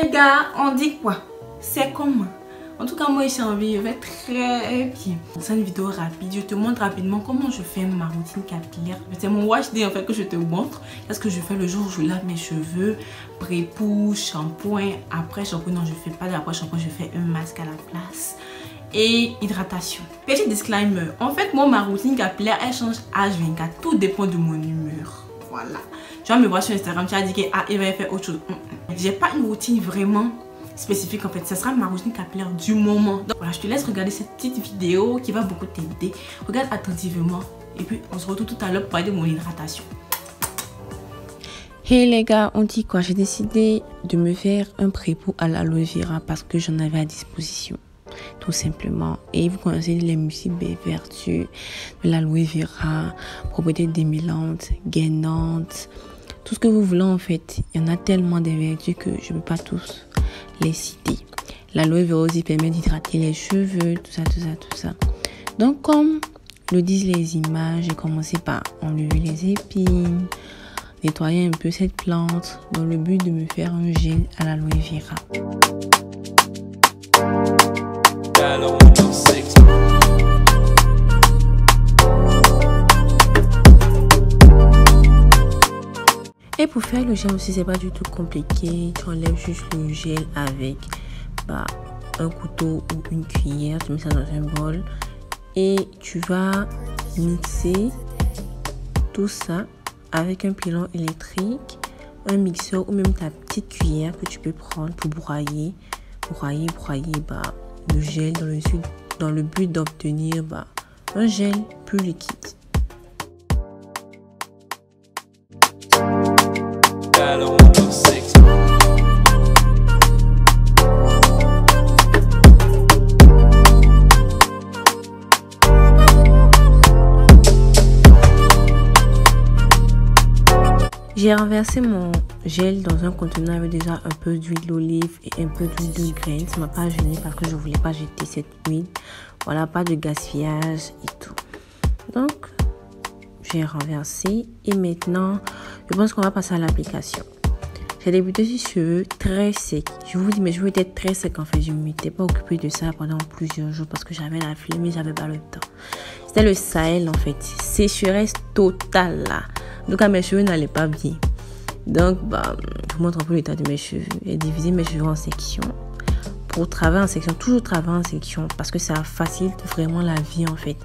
Les gars, on dit quoi? C'est comment? En tout cas, moi, j'ai envie, je vais très bien. C'est une vidéo rapide. Je te montre rapidement comment je fais ma routine capillaire. C'est mon wash day en fait que je te montre. Qu'est-ce que je fais le jour où je lave mes cheveux, pré-pousse, shampoing. Après shampoing, non, je fais pas d'après shampoing, je fais un masque à la place. Et hydratation. Petit disclaimer. En fait, moi, ma routine capillaire, elle change H24. Tout dépend de mon humeur. Voilà. Tu vas me voir sur Instagram, tu as dit que il va faire autre chose. J'ai pas une routine vraiment spécifique en fait, ça sera ma routine capillaire du moment. Donc voilà, je te laisse regarder cette petite vidéo qui va beaucoup t'aider. Regarde attentivement et puis on se retrouve tout à l'heure pour parler de mon hydratation. Hey les gars, on dit quoi? J'ai décidé de me faire un pré-pou à l'aloe vera parce que j'en avais à disposition. Tout simplement. Et vous connaissez les multiples vertus de l'aloe vera, propriétés démêlantes, gainantes, tout ce que vous voulez en fait. Il y en a tellement de vertus que je ne peux pas tous les citer. L'aloe vera aussi permet d'hydrater les cheveux, tout ça. Donc comme le disent les images, j'ai commencé par enlever les épines, nettoyer un peu cette plante dans le but de me faire un gel à l'aloe vera. Et pour faire le gel aussi, c'est pas du tout compliqué. Tu enlèves juste le gel avec un couteau ou une cuillère. Tu mets ça dans un bol et tu vas mixer tout ça avec un pilon électrique, un mixeur ou même ta petite cuillère que tu peux prendre pour broyer le gel dans le but d'obtenir un gel plus liquide. J'ai renversé mon gel dans un contenant avec déjà un peu d'huile d'olive et un peu d'huile de graine. Ça m'a pas gêné parce que je voulais pas jeter cette huile. Voilà, pas de gaspillage et tout. Donc, j'ai renversé et maintenant, je pense qu'on va passer à l'application. J'ai débuté sur cheveux très secs. Je vous dis, mes cheveux étaient très secs en fait. Je ne m'étais pas occupée de ça pendant plusieurs jours parce que j'avais la flemme et j'avais pas le temps. C'était le Sahel en fait. Sécheresse totale là. Donc mes cheveux n'allaient pas bien. Donc je vous montre un peu l'état de mes cheveux. J'ai divisé mes cheveux en sections. Pour travailler en section, toujours travailler en section parce que ça facilite vraiment la vie en fait.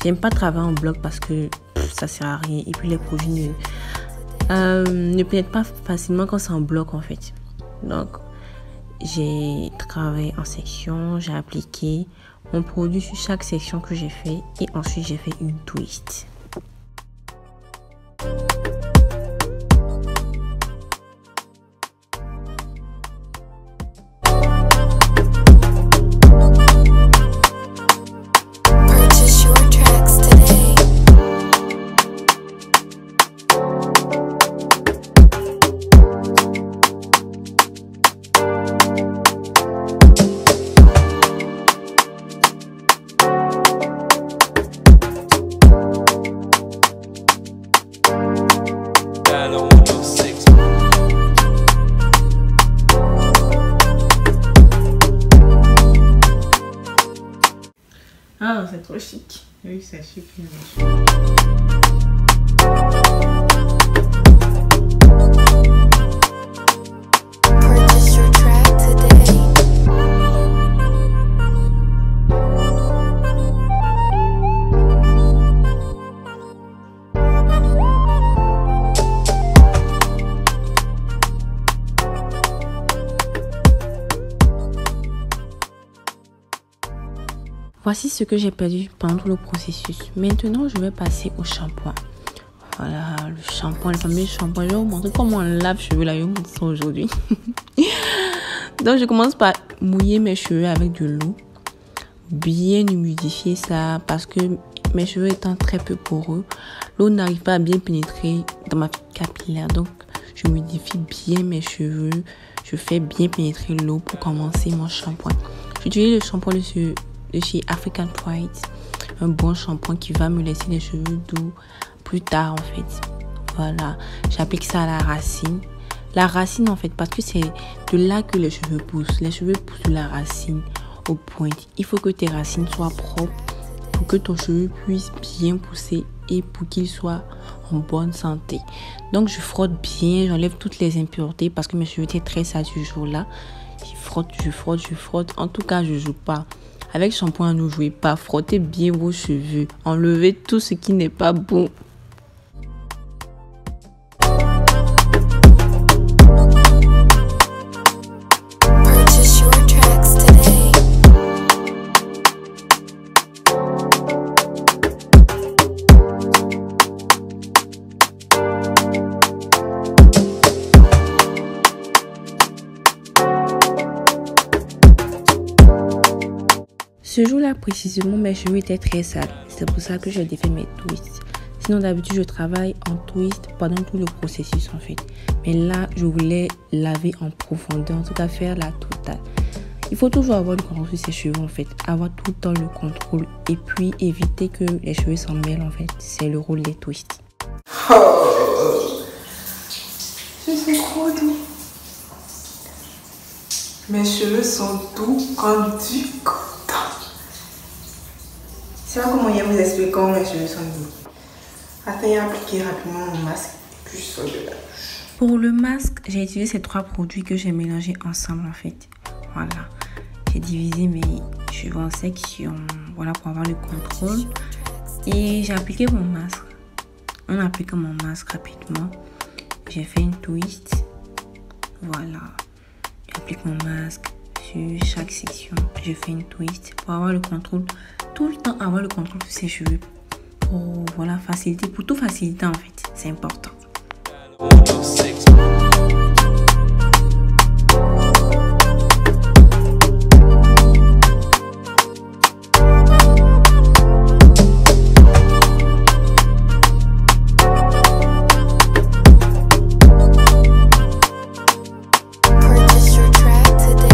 J'aime pas travailler en bloc parce que ça sert à rien. Et puis les produits ne pénètrent pas facilement quand c'est en bloc en fait. Donc j'ai travaillé en section, j'ai appliqué mon produit sur chaque section que j'ai fait et ensuite j'ai fait une twist. Ah, c'est trop chic. Oui, c'est chic. Purchase your track today. Voici ce que j'ai perdu pendant tout le processus. Maintenant, je vais passer au shampoing. Voilà, le shampoing, le fameux shampoing. Je vais vous montrer comment on lave les cheveux là. Je vais vous montrer ça aujourd'hui. Donc, je commence par mouiller mes cheveux avec de l'eau. Bien humidifier ça parce que mes cheveux étant très peu poreux, l'eau n'arrive pas à bien pénétrer dans ma capillaire. Donc, je humidifie bien mes cheveux. Je fais bien pénétrer l'eau pour commencer mon shampoing. J'utilise le shampoing de chez African Pride, un bon shampoing qui va me laisser les cheveux doux plus tard en fait. Voilà, j'applique ça à la racine la racine en fait, parce que c'est de là que les cheveux poussent. Les cheveux poussent de la racine aux pointes. Il faut que tes racines soient propres pour que ton cheveu puisse bien pousser et pour qu'il soit en bonne santé. Donc je frotte bien, j'enlève toutes les impuretés parce que mes cheveux étaient très sales ce jour-là. Je frotte. En tout cas, je joue pas. Avec shampoing, ne jouez pas. Frottez bien vos cheveux. Enlevez tout ce qui n'est pas bon. Purchase your tracks today. Ce jour-là, précisément, mes cheveux étaient très sales. C'est pour ça que j'ai défait mes twists. Sinon, d'habitude, je travaille en twist pendant tout le processus, en fait. Mais là, je voulais laver en profondeur, en tout cas faire la totale. Il faut toujours avoir le contrôle sur ses cheveux, en fait. Avoir tout le temps le contrôle. Et puis, éviter que les cheveux s'en mêlent, en fait. C'est le rôle des twists. Je suis trop doux. Mes cheveux sont doux comme du coton. Je sais pas comment il vous expliquer comment mes cheveux sont doux. Attends, appliquer rapidement mon masque et puis je sors de là. Pour le masque, j'ai utilisé ces 3 produits que j'ai mélangés ensemble, en fait. Voilà. J'ai divisé mes cheveux en sections, voilà, pour avoir le contrôle. Et j'ai appliqué mon masque. En appliquant mon masque rapidement, j'ai fait une twist. Voilà. J'applique mon masque sur chaque section. Je fais une twist pour avoir le contrôle. Tout le temps avoir le contrôle sur ses cheveux. Pour voilà, faciliter, pour tout faciliter en fait. C'est important. Purchase your track today.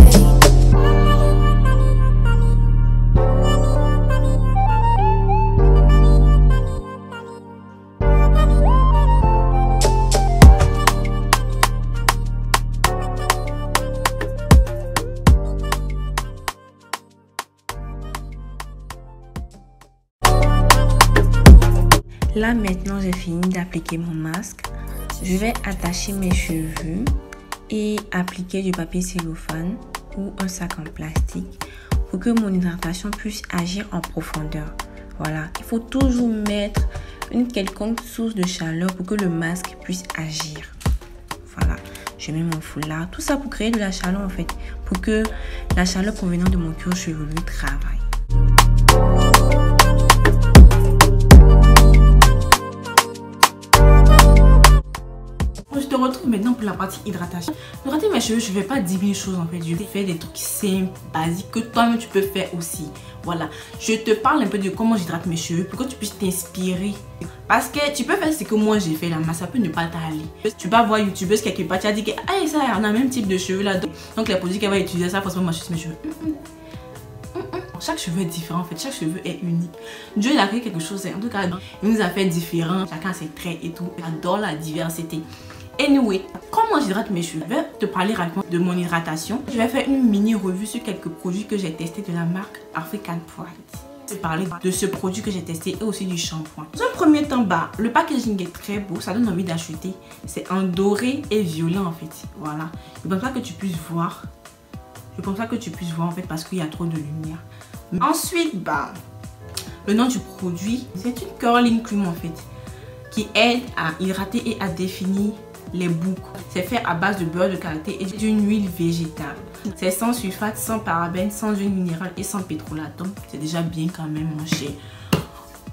Là maintenant j'ai fini d'appliquer mon masque. Je vais attacher mes cheveux et appliquer du papier cellophane ou un sac en plastique pour que mon hydratation puisse agir en profondeur. Voilà, il faut toujours mettre une quelconque source de chaleur pour que le masque puisse agir. Voilà, je mets mon foulard, tout ça pour créer de la chaleur en fait, pour que la chaleur provenant de mon cuir chevelu travaille. Je te retrouve maintenant pour la partie hydratation. Hydrater mes cheveux, je ne fais pas 10 000 choses en fait. Je fais des trucs simples, basiques, que toi-même tu peux faire aussi. Voilà. Je te parle un peu de comment j'hydrate mes cheveux pour que tu puisses t'inspirer. Parce que tu peux faire ce que moi j'ai fait là, mais ça peut ne pas t'aller. Tu vas voir youtubeuse quelque part, tu as dit que ah, ça, on a le même type de cheveux là. Donc les produits qu'elle va utiliser, ça forcément marcher sur mes cheveux. Chaque cheveu est différent en fait, chaque cheveu est unique. Dieu il a créé quelque chose, en tout cas il nous a fait différents, chacun a ses traits et tout. J'adore la diversité. Anyway, comment j'hydrate mes cheveux? Je vais te parler rapidement de mon hydratation. Je vais faire une mini revue sur quelques produits que j'ai testés de la marque African Pride. Je vais parler de ce produit que j'ai testé et aussi du shampoing. Dans un premier temps, le packaging est très beau, ça donne envie d'acheter. C'est en doré et violet en fait. Voilà. Je pense pas que tu puisses voir. Je pense pas que tu puisses voir en fait parce qu'il y a trop de lumière. Ensuite, le nom du produit, c'est une curling cream en fait qui aide à hydrater et à définir les boucles. C'est fait à base de beurre de karité et d'une huile végétale. C'est sans sulfate, sans parabènes, sans huile minérale et sans pétrolatum. C'est déjà bien quand même mon cher.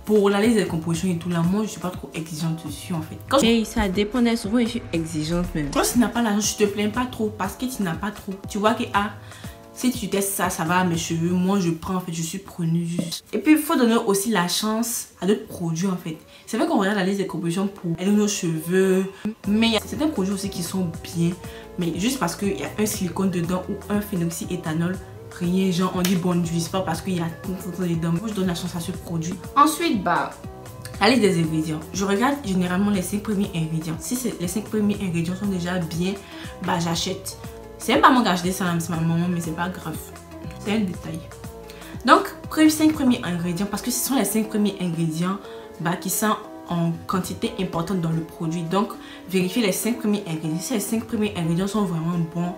Pour la liste des compositions et tout là, moi je suis pas trop exigeante dessus en fait. Quand ça dépend, souvent je suis exigeante même. Quand tu n'as pas l'argent, je te plains pas trop parce que tu n'as pas trop. Tu vois que si tu testes ça, ça va à mes cheveux. Moi, je prends, en fait, je suis preneuse. Et puis, il faut donner aussi la chance à d'autres produits, en fait. C'est vrai qu'on regarde la liste des compositions pour aider nos cheveux. Mais il y a certains produits aussi qui sont bien. Mais juste parce qu'il y a un silicone dedans ou un phénoxyéthanol, rien, genre, on dit bon, n'utilise pas parce qu'il y a tout dedans. Moi, je donne la chance à ce produit. Ensuite, La liste des ingrédients. Je regarde généralement les 5 premiers ingrédients. Si les 5 premiers ingrédients sont déjà bien, bah j'achète. C'est même pas moi qui ai acheté ça, c'est ma maman, mais c'est pas grave. C'est un détail. Donc, 5 premiers ingrédients, parce que ce sont les 5 premiers ingrédients bah, qui sont en quantité importante dans le produit. Donc, vérifiez les 5 premiers ingrédients. Si les 5 premiers ingrédients sont vraiment bons,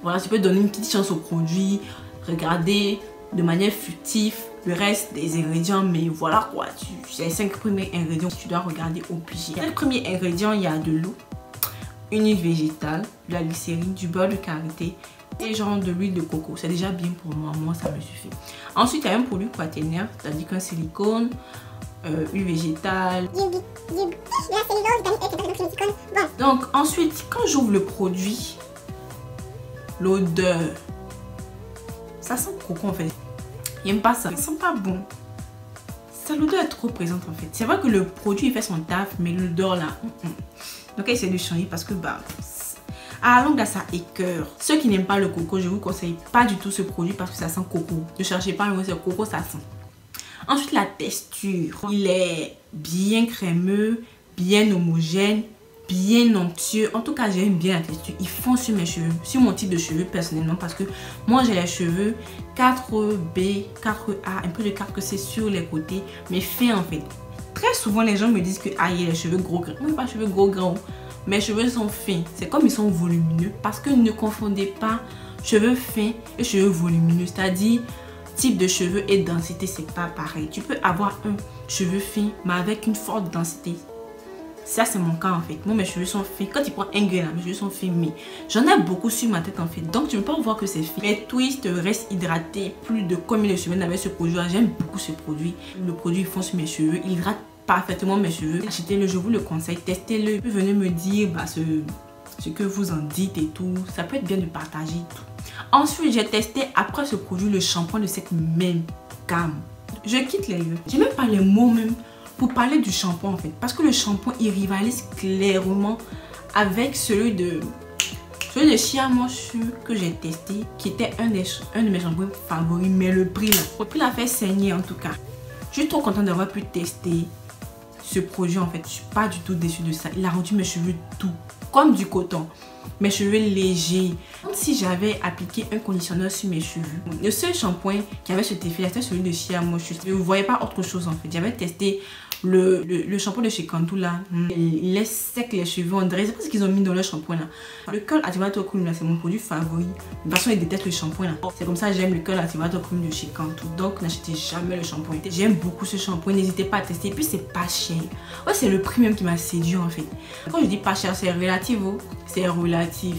voilà, tu peux donner une petite chance au produit. Regardez de manière furtive le reste des ingrédients, mais voilà quoi, les 5 premiers ingrédients, tu dois regarder obligé. Les premiers ingrédients, il y a de l'eau, une huile végétale, de la glycérine, du beurre de karité et genre de l'huile de coco. C'est déjà bien pour moi, ça me suffit. Ensuite, il y a un produit quaternaire, c'est-à-dire qu'un silicone, huile végétale. Donc ensuite, quand j'ouvre le produit, l'odeur, ça sent coco en fait. J'aime pas ça, ça sent pas bon. Ça, l'odeur est trop présente en fait. C'est vrai que le produit il fait son taf, mais l'odeur là, donc essayer de changer parce que bah à la longue là, ça écœure. Ceux qui n'aiment pas le coco, je vous conseille pas du tout ce produit parce que ça sent coco. Ne cherchez pas le coco, ça sent. Ensuite, la texture. Il est bien crémeux, bien homogène, bien onctueux. En tout cas, j'aime bien la texture. Il fond sur mes cheveux, sur mon type de cheveux personnellement, parce que moi j'ai les cheveux 4B, 4A, un peu de 4C sur les côtés, mais fins en fait. Très souvent, les gens me disent que aïe, les cheveux gros gras. Moi, pas cheveux gros gras. Mes cheveux sont fins. C'est comme ils sont volumineux, parce que ne confondez pas cheveux fins et cheveux volumineux. C'est-à-dire type de cheveux et densité, c'est pas pareil. Tu peux avoir un cheveu fin, mais avec une forte densité. Ça, c'est mon cas en fait. Moi, mes cheveux sont fins. Quand tu prends un gars là, mes cheveux sont fins, mais j'en ai beaucoup sur ma tête en fait. Donc, tu ne peux pas voir que c'est fin. Mes twists restent hydratés plus de combien de semaines avec ce produit là. J'aime beaucoup ce produit. Le produit fond sur mes cheveux, il hydrate parfaitement mes cheveux. Achetez-le, je vous le conseille. Testez-le. Venez me dire bah, ce que vous en dites et tout. Ça peut être bien de partager tout. Ensuite, j'ai testé après ce produit le shampoing de cette même gamme. Je quitte les lieux. J'ai même pas les mots même pour parler du shampoing en fait. Parce que le shampoing, il rivalise clairement avec celui de Shea Moisture que j'ai testé, qui était un de mes shampoings favoris. Mais le prix l'a fait saigner en tout cas. Je suis trop contente d'avoir pu tester ce produit en fait. Je suis pas du tout déçue de ça. Il a rendu mes cheveux doux, comme du coton. Mes cheveux légers, comme si j'avais appliqué un conditionneur sur mes cheveux. Le seul shampoing qui avait cet effet, c'était celui de Shea Moisture. Je ne voyais pas autre chose en fait. J'avais testé le shampoing de chez Cantu là. Il laisse sec les cheveux. On dirait, c'est pas ce qu'ils ont mis dans leur shampoing là. Le curl activator cream là, c'est mon produit favori. De toute façon, ils détestent le shampoing là. C'est comme ça que j'aime le curl activator cream de chez Cantu. Donc, n'achetez jamais le shampoing. J'aime beaucoup ce shampoing. N'hésitez pas à tester. Et puis, c'est pas cher. Ouais, c'est le prix même qui m'a séduit en fait. Quand je dis pas cher, c'est relatif. C'est relatif.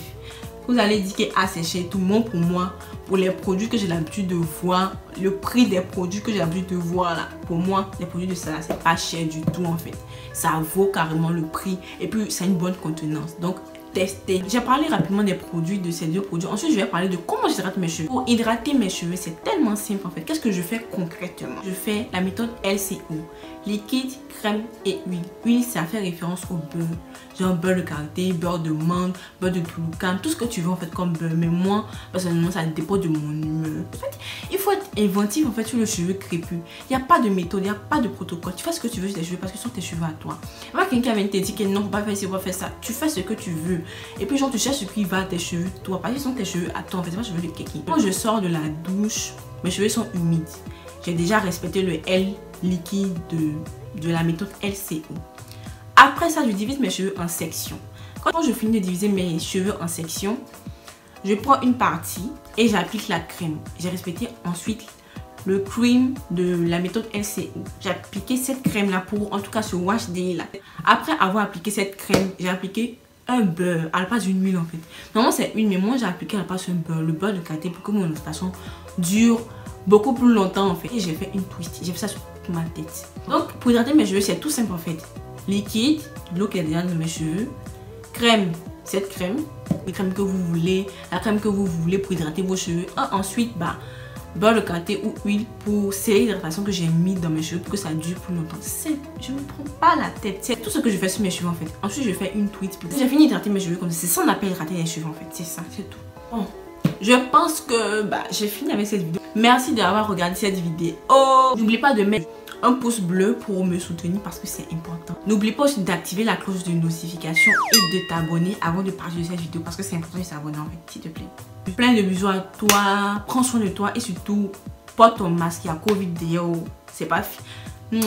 Vous allez dire que ah, c'est cher. Tout le monde pour moi, pour les produits que j'ai l'habitude de voir, le prix des produits que j'ai l'habitude de voir là, pour moi, les produits de ça, c'est pas cher du tout en fait. Ça vaut carrément le prix. Et puis, c'est une bonne contenance. Donc, tester. J'ai parlé rapidement des produits, de ces deux produits. Ensuite, je vais parler de comment j'hydrate mes cheveux. Pour hydrater mes cheveux, c'est tellement simple en fait. Qu'est-ce que je fais concrètement? Je fais la méthode LCO. Liquide, crème et huile. Huile, ça fait référence au beurre. Genre beurre de karité, beurre de menthe, beurre de touloucan, tout ce que tu veux en fait comme beurre. Mais moi, personnellement, ça dépend de mon humeur. En fait, il faut être inventif en fait sur le cheveu crépus. Il n'y a pas de méthode, il n'y a pas de protocole. Tu fais ce que tu veux sur tes cheveux parce que ce sont tes cheveux à toi. Il y a quelqu'un qui te dit que non, faut pas faire ci, faut pas faire ça. Tu fais ce que tu veux. Et puis genre, tu cherches ce qui va à tes cheveux, toi. Parce que ce sont tes cheveux à toi en fait, c'est pas cheveux de quelqu'un. Quand je sors de la douche, mes cheveux sont humides. J'ai déjà respecté le L liquide de la méthode LCO. Après ça, je divise mes cheveux en sections. Quand je finis de diviser mes cheveux en sections, je prends une partie et j'applique la crème. J'ai respecté ensuite le cream de la méthode LCO. J'ai appliqué cette crème là pour en tout cas ce wash day là. Après avoir appliqué cette crème, j'ai appliqué un beurre à la place d'une huile en fait. Normalement c'est une, mais moi j'ai appliqué à la place un beurre, le beurre de karité pour que mon installation dure beaucoup plus longtemps en fait. Et j'ai fait une twist, j'ai fait ça sur ma tête. Donc pour hydrater mes cheveux, c'est tout simple en fait. Liquide, l'eau qui est déjà dans mes cheveux, crème, cette crème, la crème que vous voulez, la crème que vous voulez pour hydrater vos cheveux. Et ensuite, bah, beurre de karité ou huile pour sceller l'hydratation que j'ai mis dans mes cheveux pour que ça dure plus longtemps. Je ne me prends pas la tête. C'est tout ce que je fais sur mes cheveux en fait. Ensuite, je fais une twist. J'ai fini d'hydrater mes cheveux comme ça. C'est ça qu'on appelle hydrater les cheveux en fait. C'est ça, c'est tout. Bon, je pense que bah, j'ai fini avec cette vidéo. Merci d'avoir regardé cette vidéo. Oh, n'oubliez pas de mettre un pouce bleu pour me soutenir parce que c'est important. N'oublie pas aussi d'activer la cloche de notification et de t'abonner avant de partager cette vidéo parce que c'est important de s'abonner en fait, s'il te plaît. Plein de bisous à toi, prends soin de toi et surtout porte ton masque, il y a Covid d'ailleurs, c'est pas fini.